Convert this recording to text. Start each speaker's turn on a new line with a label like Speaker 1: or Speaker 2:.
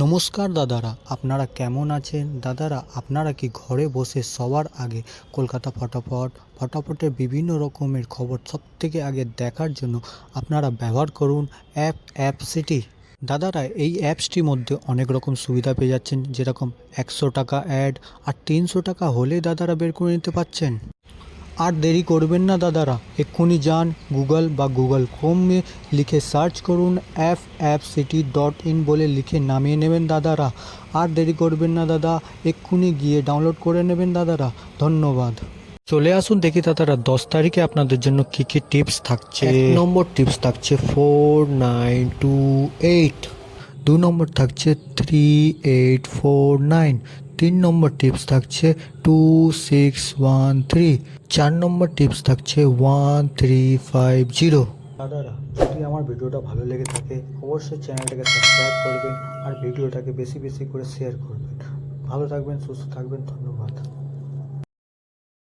Speaker 1: নমস্কার দাদারা, আপনারা কেমন আছেন? দাদারা, আপনারা কি ঘরে বসে সবার আগে কলকাতা ফটাফটের বিভিন্ন রকমের খবর সবথেকে আগে দেখার জন্য আপনারা ব্যবহার করুন অ্যাপ সিটি। দাদারা, এই অ্যাপসটির মধ্যে অনেক রকম সুবিধা পেয়ে যাচ্ছেন, যেরকম 100 টাকা অ্যাড আর 300 টাকা হলে দাদারা বের করে নিতে পারছেন। আর দেরি করবেন না দাদারা, এক্ষুনি যান গুগল বা গুগল ক্রোমে লিখে সার্চ করুন appcity.in বলে লিখে নামিয়ে নেবেন দাদারা। আর দেরি করবেন না দাদা, এক্ষুনি গিয়ে ডাউনলোড করে নেবেন দাদারা। ধন্যবাদ। চলে আসুন দেখি দাদারা 10 তারিখে আপনাদের জন্য কী কী টিপস থাকছে। 1 নম্বর টিপস থাকছে 4928। 2 নম্বর থাকছে 3849। 3 নম্বর টিপস থাকছে 2613। 4 নম্বর টিপস থাকছে 1350। দাদারা, যদি আমার ভিডিওটা ভালো লেগে থাকে অবশ্যই চ্যানেলটাকে সাবস্ক্রাইব করবেন আর ভিডিওটাকে বেশি বেশি করে শেয়ার করবেন। ভালো থাকবেন, সুস্থ থাকবেন, ধন্যবাদ।